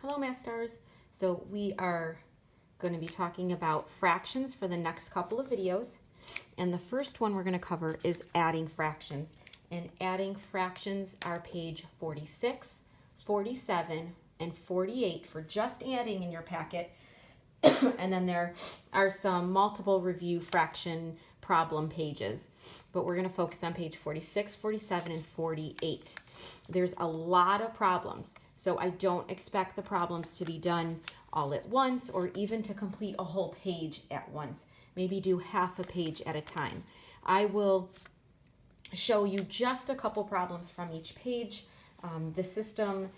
Hello, Math Stars. So we are going to be talking about fractions for the next couple of videos. And the first one we're going to cover is adding fractions. And adding fractions are page 46, 47, and 48 for just adding in your packet. And then there are some multiple review fraction problem pages. But we're going to focus on page 46, 47, and 48. There's a lot of problems. So I don't expect the problems to be done all at once or even to complete a whole page at once. Maybe do half a page at a time. I will show you just a couple problems from each page. The system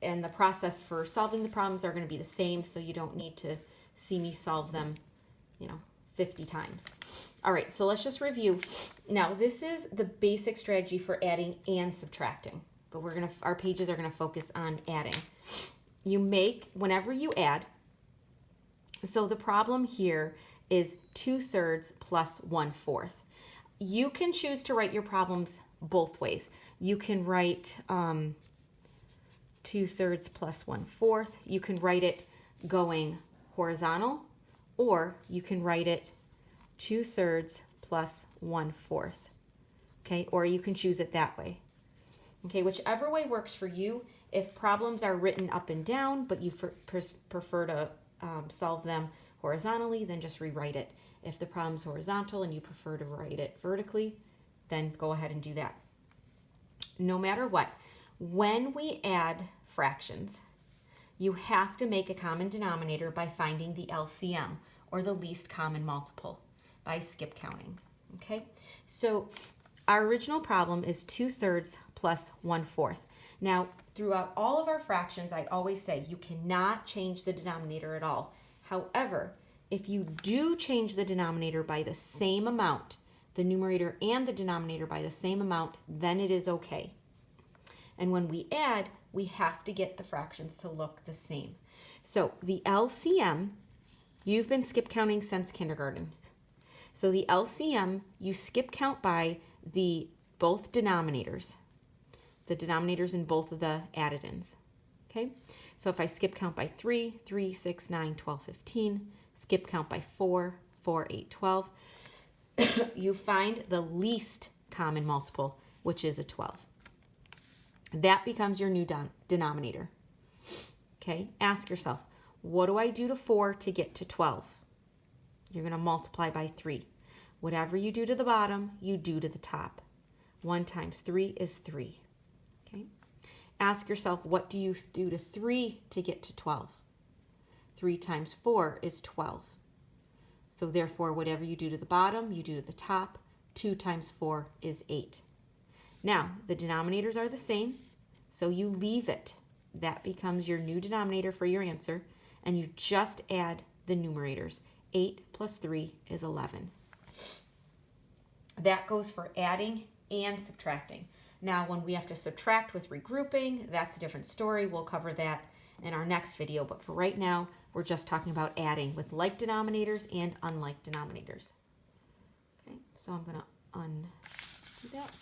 and the process for solving the problems are going to be the same, so you don't need to see me solve them, 50 times. All right, so let's just review. Now, this is the basic strategy for adding and subtracting, but our pages are gonna focus on adding. You make, whenever you add, so the problem here is 2/3 plus 1/4. You can choose to write your problems both ways. You can write 2/3 plus 1/4. You can write it going horizontal, or you can write it 2/3 plus 1/4. Okay, or you can choose it that way. Okay, whichever way works for you. If problems are written up and down, but you prefer to solve them horizontally, then just rewrite it. If the problem's horizontal and you prefer to write it vertically, then go ahead and do that. No matter what, when we add fractions, you have to make a common denominator by finding the LCM, or the least common multiple, by skip counting. Okay, so our original problem is 2/3 plus 1/4. Now, throughout all of our fractions, I always say you cannot change the denominator at all. However, if you do change the denominator by the same amount, the numerator and the denominator by the same amount, then it is okay. And when we add, we have to get the fractions to look the same. So the LCM, you've been skip counting since kindergarten. So the LCM, you skip count by both denominators. The denominators in both of the added-ins. Okay? So if I skip count by 3, 3, 6, 9, 12, 15, skip count by 4, 4, 8, 12, you find the least common multiple, which is a 12. That becomes your new denominator. Okay? Ask yourself, what do I do to 4 to get to 12? You're going to multiply by 3. Whatever you do to the bottom, you do to the top. 1 times 3 is 3. Okay? Ask yourself, what do you do to 3 to get to 12? 3 times 4 is 12. So therefore, whatever you do to the bottom, you do to the top. 2 times 4 is 8. Now, the denominators are the same, so you leave it. That becomes your new denominator for your answer, and you just add the numerators. 8 plus 3 is 11. That goes for adding and subtracting. Now, when we have to subtract with regrouping, that's a different story. We'll cover that in our next video, but for right now, we're just talking about adding with like denominators and unlike denominators. Okay, so I'm going to undo that.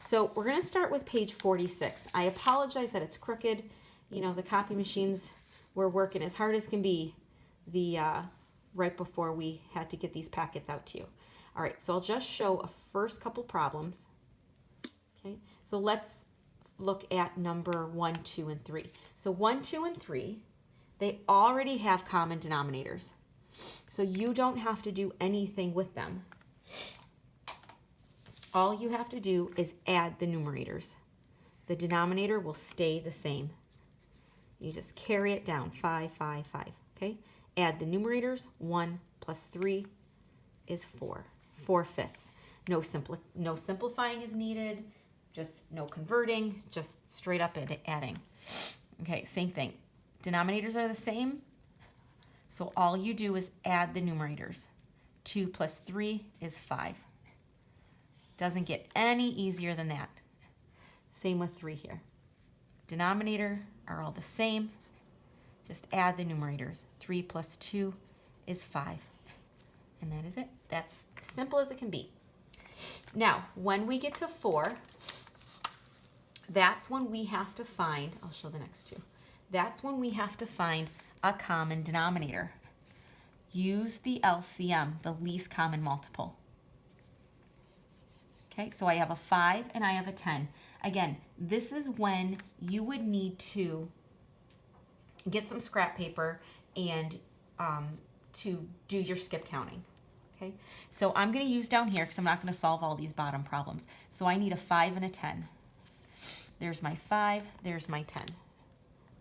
So we're going to start with page 46. I apologize that it's crooked. The copy machines were working as hard as can be right before we had to get these packets out to you. All right, so I'll just show a first couple problems. Okay, so let's look at number 1, 2, and 3. So 1, 2, and 3, they already have common denominators. So you don't have to do anything with them. All you have to do is add the numerators. The denominator will stay the same. You just carry it down, 5, 5, 5, okay? Add the numerators, 1 plus 3 is 4, 4/5. No simplifying is needed, just no converting, just straight up adding. Okay, same thing. Denominators are the same, so all you do is add the numerators. 2 plus 3 is 5. Doesn't get any easier than that. Same with 3 here. Denominator are all the same. Just add the numerators. 3 plus 2 is 5. And that is it. That's as simple as it can be. Now, when we get to 4, that's when we have to find, I'll show the next two. that's when we have to find a common denominator. Use the LCM, the least common multiple. Okay, so I have a 5 and I have a 10. Again, this is when you would need to get some scrap paper and to do your skip counting. Okay, so I'm going to use down here because I'm not going to solve all these bottom problems. So I need a 5 and a 10. There's my 5, there's my 10.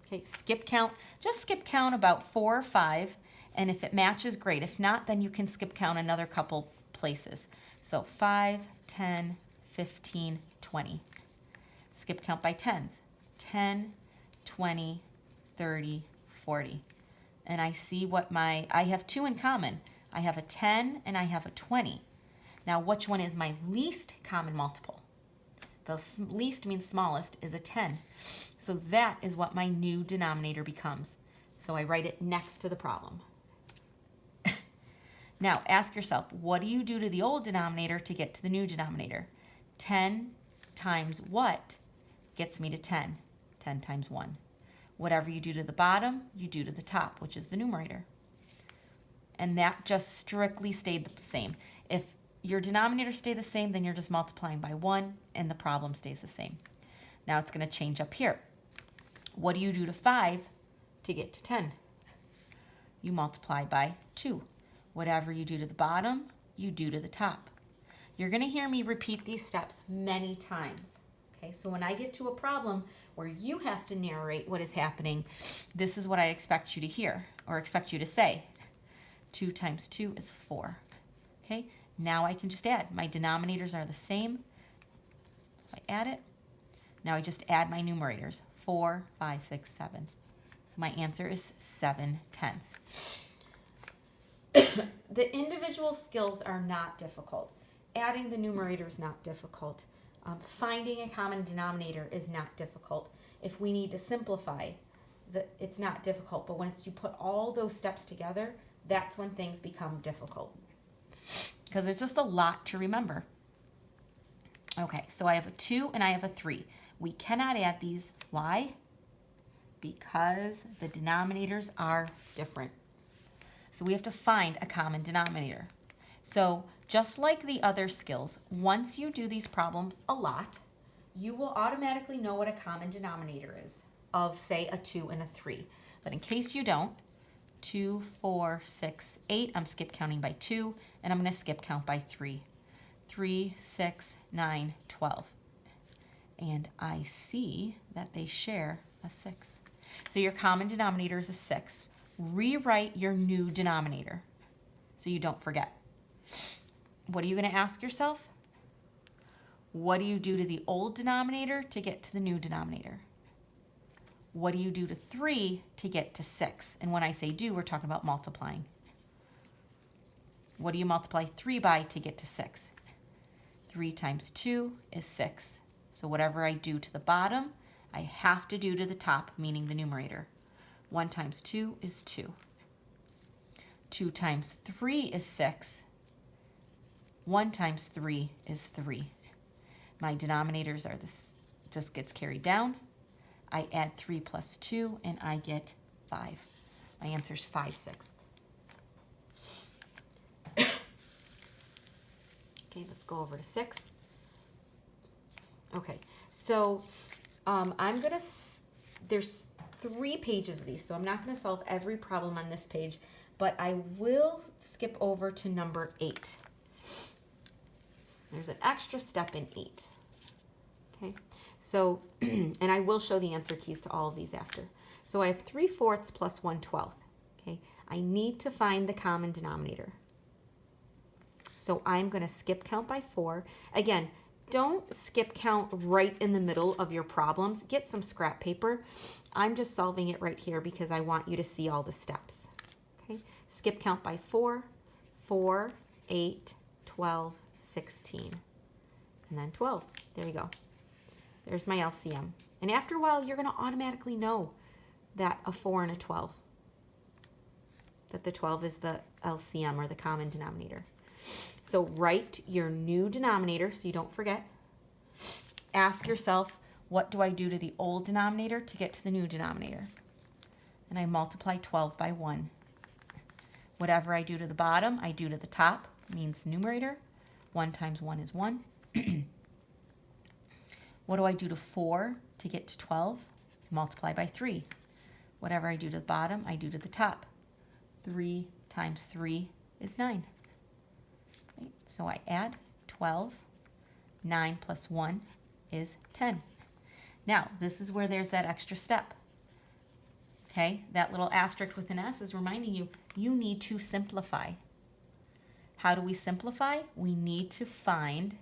Okay, skip count, just skip count about 4 or 5, and if it matches, great. If not, then you can skip count another couple places. So 5, 10, 15, 20. Skip count by 10s. 10, 20, 30, 40. And I see what I have 2 in common. I have a 10 and I have a 20. Now, which one is my least common multiple? The least means smallest is a 10. So that is what my new denominator becomes. So I write it next to the problem. Now, ask yourself, what do you do to the old denominator to get to the new denominator? 10 times what gets me to 10? 10 times 1. Whatever you do to the bottom, you do to the top, which is the numerator. And that just strictly stayed the same. If your denominator stay the same, then you're just multiplying by 1, and the problem stays the same. Now it's going to change up here. What do you do to 5 to get to 10? You multiply by 2. Whatever you do to the bottom, you do to the top. You're going to hear me repeat these steps many times. Okay, so when I get to a problem where you have to narrate what is happening, this is what I expect you to hear or expect you to say. 2 times 2 is 4. Okay, now I can just add. My denominators are the same. So I add it. Now I just add my numerators. 4, 5, 6, 7. So my answer is 7/10. The individual skills are not difficult. Adding the numerator is not difficult. Finding a common denominator is not difficult. If we need to simplify, it's not difficult. But once you put all those steps together, that's when things become difficult. Because it's just a lot to remember. Okay, so I have a 2 and I have a 3. We cannot add these. Why? Because the denominators are different. So we have to find a common denominator. So just like the other skills, once you do these problems a lot, you will automatically know what a common denominator is of, say, a 2 and a 3. But in case you don't, 2, 4, 6, 8, I'm skip counting by 2, and I'm going to skip count by 3. 3, 6, 9, 12. And I see that they share a 6. So your common denominator is a 6. Rewrite your new denominator so you don't forget. What are you going to ask yourself? What do you do to the old denominator to get to the new denominator? What do you do to 3 to get to 6? And when I say do, we're talking about multiplying. What do you multiply 3 by to get to 6? 3 times 2 is 6. So whatever I do to the bottom, I have to do to the top, meaning the numerator. 1 times 2 is 2. 2 times 3 is 6. 1 times 3 is 3. My denominators are this, just gets carried down. I add 3 plus 2 and I get 5. My answer is 5/6. Okay, let's go over to 6. Okay, so there's 3 pages of these, so I'm not going to solve every problem on this page, but I will skip over to number 8. There's an extra step in 8. Okay, so, and I will show the answer keys to all of these after. So I have 3/4 plus 1/12. Okay, I need to find the common denominator. So I'm going to skip count by 4. Again, don't skip count right in the middle of your problems. Get some scrap paper. I'm just solving it right here because I want you to see all the steps. Okay, skip count by 4, 4, 8, 12, 16, and then 12. There you go. There's my LCM. And after a while, you're going to automatically know that a 4 and a 12, that the 12 is the LCM or the common denominator. So write your new denominator so you don't forget. Ask yourself, what do I do to the old denominator to get to the new denominator? and I multiply 12 by 1. Whatever I do to the bottom, I do to the top, means numerator. 1 times 1 is 1. What do I do to 4 to get to 12? Multiply by 3. Whatever I do to the bottom, I do to the top. 3 times 3 is 9. Right? So I add 12. 9 plus 1 is 10. Now, this is where there's that extra step. Okay, that little asterisk with an S is reminding you, you need to simplify. How do we simplify? We need to find,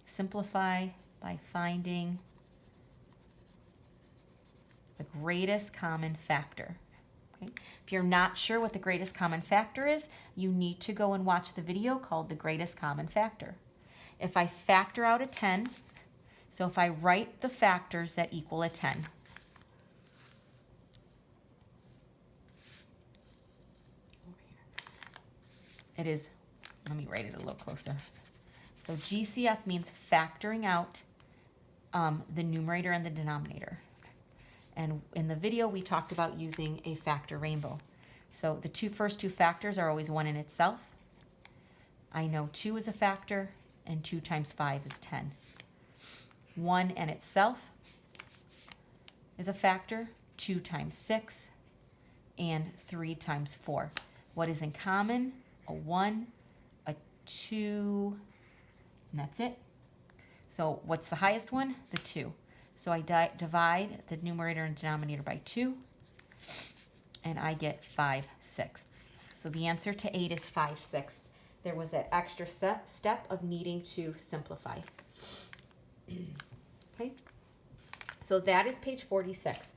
simplify by finding the greatest common factor. Okay? If you're not sure what the greatest common factor is, you need to go and watch the video called The Greatest Common Factor. If I factor out a 10, so if I write the factors that equal a 10, it is, let me write it a little closer. So GCF means factoring out the numerator and the denominator. And in the video, we talked about using a factor rainbow. So the first two factors are always 1 in itself. I know 2 is a factor, and 2 times 5 is 10. 1 in itself is a factor, 2 times 6, and 3 times 4. What is in common? A 1, a 2, and that's it. So what's the highest one? The 2. So I divide the numerator and denominator by 2, and I get 5/6. So the answer to 8 is 5/6. There was that extra step of needing to simplify. Okay, so that is page 46.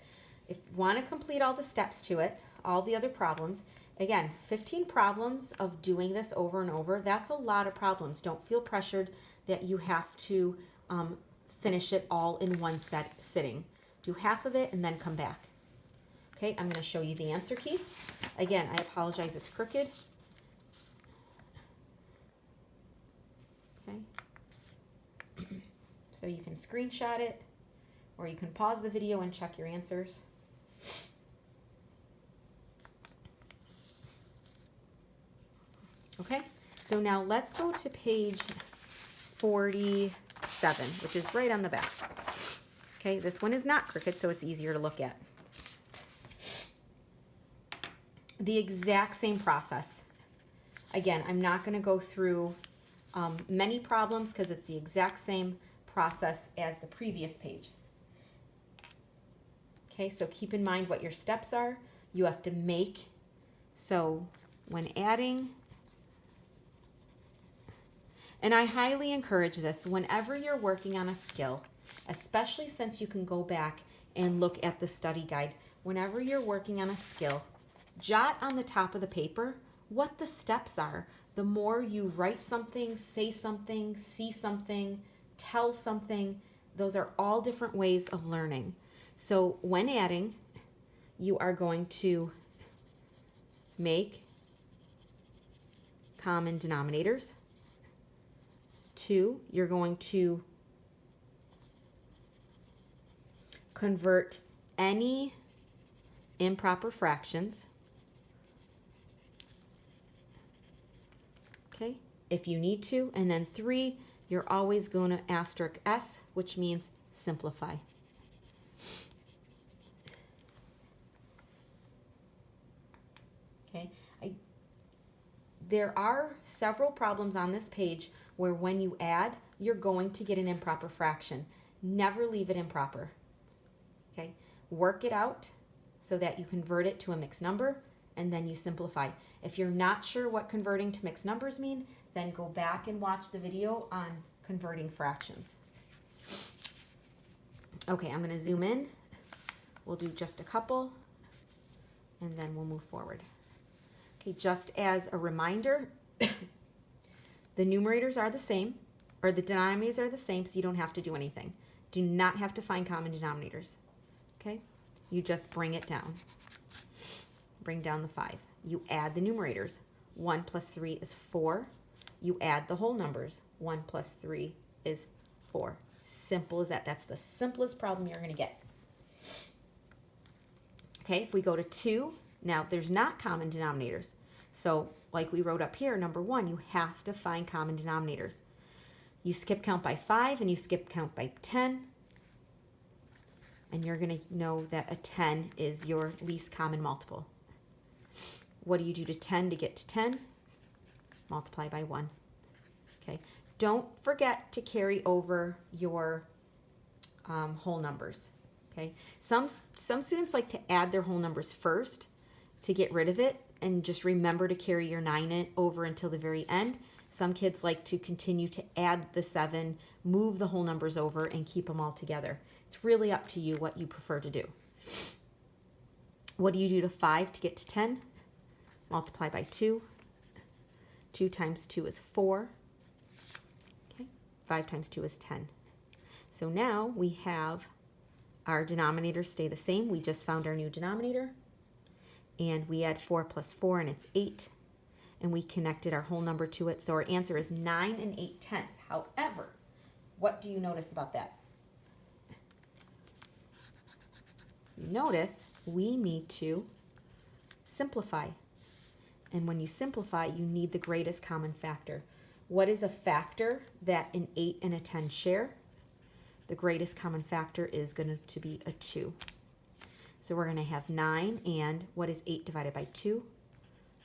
If you want to complete all the steps to it, all the other problems, again, 15 problems of doing this over and over, that's a lot of problems. Don't feel pressured that you have to finish it all in one sitting. Do half of it and then come back. Okay, I'm going to show you the answer key. Again, I apologize, it's crooked. Okay, so you can screenshot it, or you can pause the video and check your answers. Okay, so now let's go to page 47, which is right on the back. Okay, this one is not crooked, so it's easier to look at. The exact same process. Again, I'm not going to go through many problems because it's the exact same process as the previous page. Okay, so keep in mind what your steps are. You have to make, so when adding, and I highly encourage this whenever you're working on a skill, especially since you can go back and look at the study guide. Whenever you're working on a skill, jot on the top of the paper what the steps are. The more you write something, say something, see something, tell something, those are all different ways of learning. So when adding, you are going to make common denominators. 2, you're going to convert any improper fractions. Okay, if you need to. And then 3, you're always going to asterisk S, which means simplify. Okay, there are several problems on this page where when you add, you're going to get an improper fraction. Never leave it improper. Okay, work it out so that you convert it to a mixed number, and then you simplify. If you're not sure what converting to mixed numbers mean, then go back and watch the video on converting fractions. Okay, I'm going to zoom in. We'll do just a couple, and then we'll move forward. Okay, just as a reminder, the numerators are the same, or the denominators are the same, so you don't have to do anything. Do not have to find common denominators. Okay, you just bring it down. Bring down the 5. You add the numerators. 1 plus 3 is 4. You add the whole numbers. 1 plus 3 is 4. Simple as that. That's the simplest problem you're going to get. Okay, if we go to 2, now there's not common denominators. So like we wrote up here, number 1, you have to find common denominators. You skip count by 5 and you skip count by 10. And you're going to know that a 10 is your least common multiple. What do you do to 10 to get to 10? Multiply by 1. Okay. Don't forget to carry over your whole numbers. Okay. Some students like to add their whole numbers first to get rid of it, and just remember to carry your 9 over until the very end. Some kids like to continue to add the 7, move the whole numbers over, and keep them all together. It's really up to you what you prefer to do. What do you do to 5 to get to 10? Multiply by 2. 2 times 2 is 4. Okay. 5 times 2 is 10. So now we have our denominators stay the same. We just found our new denominator. And we add 4 plus 4, and it's 8. And we connected our whole number to it. So our answer is 9 8/10. However, what do you notice about that? You notice we need to simplify. And when you simplify, you need the greatest common factor. What is a factor that an 8 and a 10 share? The greatest common factor is going to be a 2. So we're going to have 9, and what is 8 divided by 2?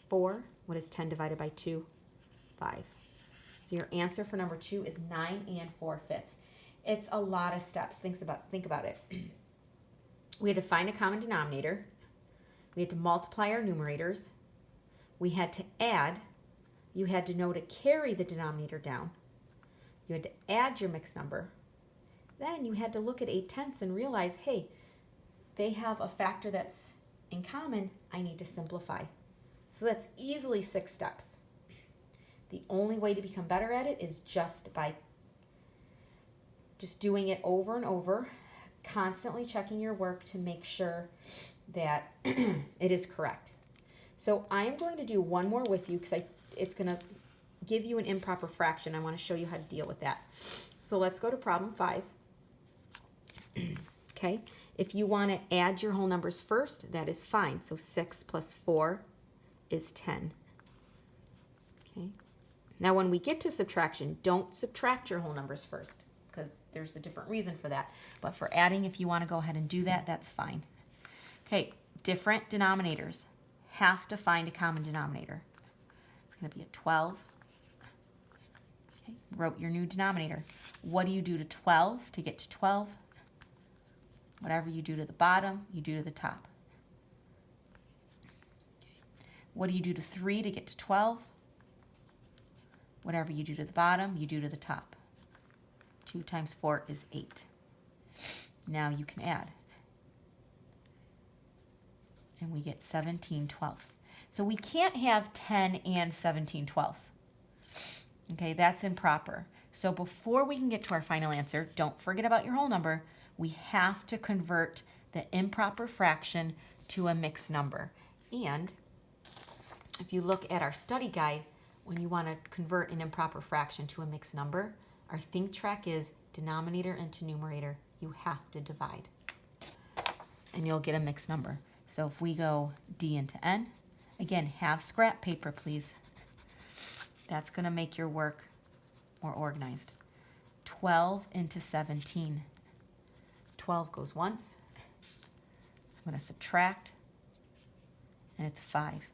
4. What is 10 divided by 2? 5. So your answer for number 2 is 9 4/5. It's a lot of steps. Think about it. We had to find a common denominator. We had to multiply our numerators. We had to add. You had to know to carry the denominator down. You had to add your mixed number. Then you had to look at 8/10 and realize, hey, they have a factor that's in common. I need to simplify. So that's easily 6 steps. The only way to become better at it is just by doing it over and over, constantly checking your work to make sure that it is correct. So I'm going to do one more with you because it's going to give you an improper fraction. I want to show you how to deal with that. So let's go to problem 5. Okay, if you want to add your whole numbers first, that is fine. So 6 plus 4 is 10. Okay. Now when we get to subtraction, don't subtract your whole numbers first because there's a different reason for that. But for adding, if you want to go ahead and do that, that's fine. Okay, different denominators. Have to find a common denominator. It's going to be a 12. Okay, wrote your new denominator. What do you do to 12 to get to 12? Whatever you do to the bottom, you do to the top. What do you do to 3 to get to 12? Whatever you do to the bottom, you do to the top. 2 times 4 is 8. Now you can add. And we get 17/12. So we can't have 10 and 17/12. Okay, that's improper. So before we can get to our final answer, don't forget about your whole number. We have to convert the improper fraction to a mixed number. And if you look at our study guide, when you want to convert an improper fraction to a mixed number, our think track is denominator into numerator. You have to divide. And you'll get a mixed number. So if we go D into N, again, have scrap paper, please. That's going to make your work more organized. 12 into 17. 12 goes once. I'm going to subtract, and it's 5.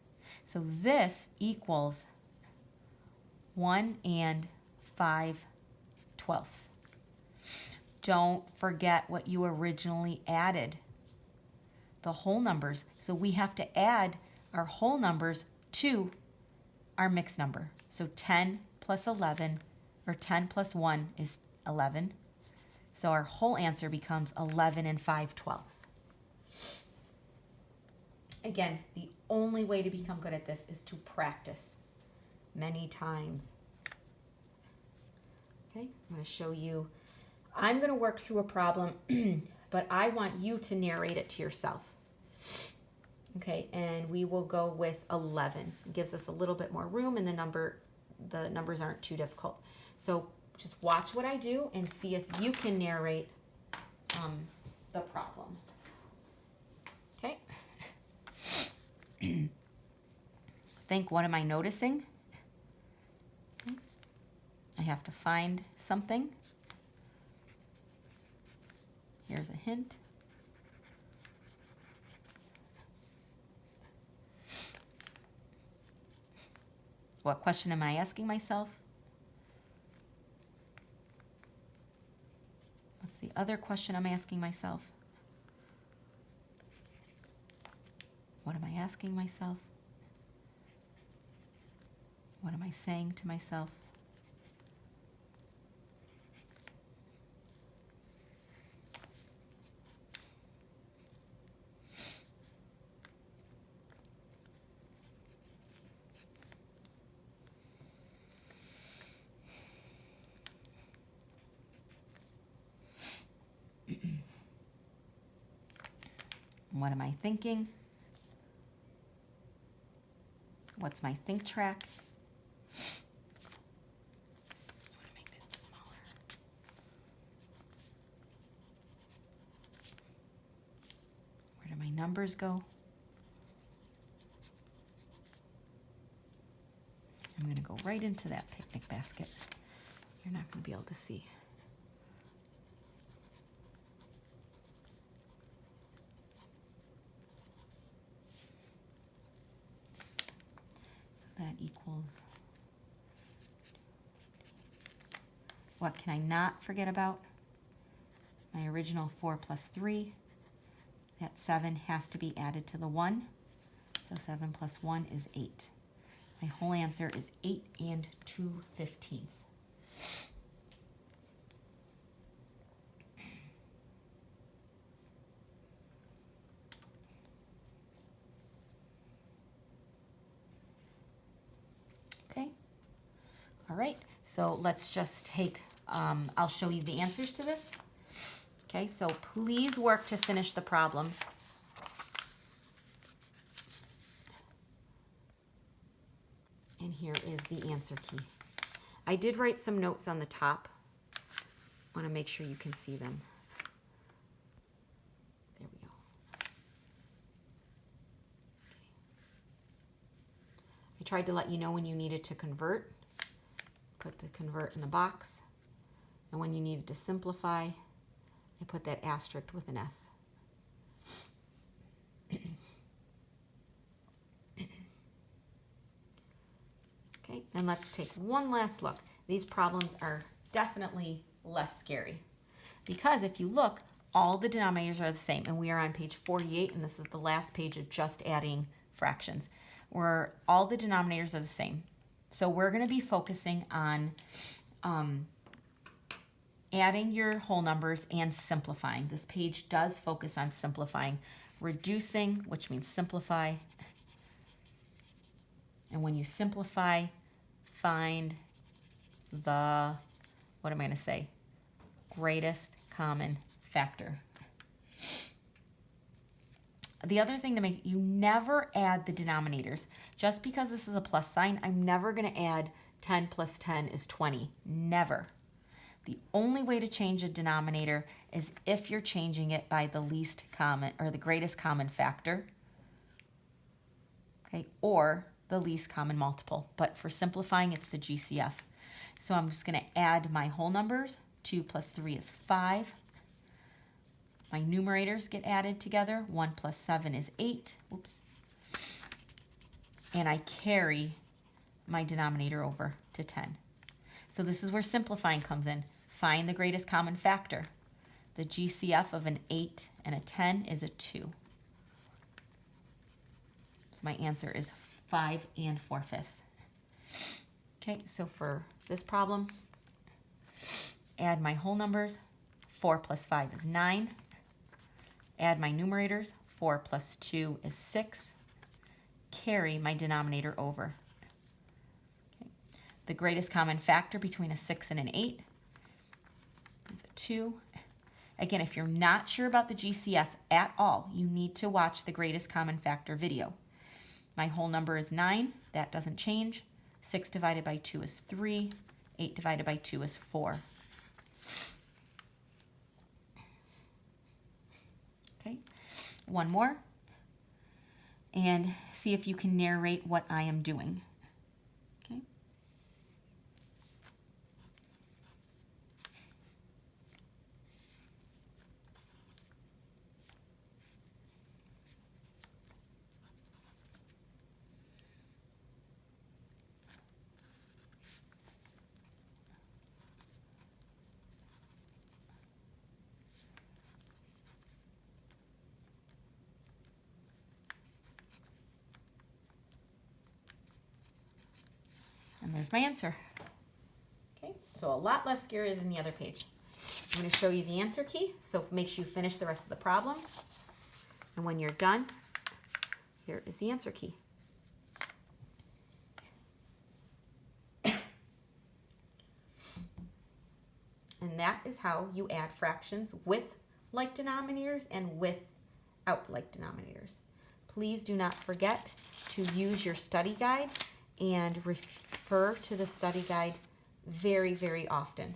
So this equals 1 5/12. Don't forget what you originally added, the whole numbers. So we have to add our whole numbers to our mixed number. So 10 plus 11, or 10 plus 1 is 11. So our whole answer becomes 11 5/12. Again, the only way to become good at this is to practice many times. Okay, I'm going to show you. I'm going to work through a problem, but I want you to narrate it to yourself. Okay, and we will go with 11. It gives us a little bit more room, and the numbers aren't too difficult. So just watch what I do and see if you can narrate the problem. Okay, think, what am I noticing? I have to find something. Here's a hint. What question am I asking myself? What's the other question I'm asking myself? What am I asking myself? What am I saying to myself? What am I thinking? What's my think track? I want to make that smaller. Where do my numbers go? I'm going to go right into that picnic basket. You're not going to be able to see. That equals, what can I not forget about? My original 4 plus 3. That 7 has to be added to the 1. So 7 plus 1 is 8. My whole answer is 8 and 2/15. Okay. All right. So let's just take, I'll show you the answers to this. Okay, so please work to finish the problems. And here is the answer key. I did write some notes on the top. I want to make sure you can see them. There we go. I tried to let you know when you needed to convert. Put the convert in the box. And when you needed to simplify, I put that asterisk with an S. Okay, and let's take one last look. These problems are definitely less scary because if you look, all the denominators are the same, and we are on page 48, and this is the last page of just adding fractions, where all the denominators are the same. So we're going to be focusing on adding your whole numbers and simplifying. This page does focus on simplifying, reducing, which means simplify. And when you simplify, find the, what am I going to say? Greatest common factor. The other thing to make, you never add the denominators. Just because this is a plus sign, I'm never going to add 10 plus 10 is 20. Never. The only way to change a denominator is if you're changing it by the least common or the greatest common factor, okay, or the least common multiple. But for simplifying, it's the GCF. So I'm just going to add my whole numbers. 2 plus 3 is 5. My numerators get added together. 1 plus 7 is 8. Oops. And I carry my denominator over to 10. So this is where simplifying comes in. Find the greatest common factor. The GCF of an 8 and a 10 is a 2. So my answer is 5 4/5. Okay, so for this problem, add my whole numbers. 4 plus 5 is 9. Add my numerators. 4 plus 2 is 6. Carry my denominator over. Okay. The greatest common factor between a 6 and an 8 is a 2. Again, if you're not sure about the GCF at all, you need to watch the greatest common factor video. My whole number is 9. That doesn't change. 6 divided by 2 is 3. 8 divided by 2 is 4. Okay, one more. and see if you can narrate what I am doing. Okay. And there's my answer. Okay, so a lot less scary than the other page. I'm going to show you the answer key, so make sure you finish the rest of the problems. And when you're done, here is the answer key. And that is how you add fractions with like denominators and without like denominators. Please do not forget to use your study guide and refer to the study guide very, very often.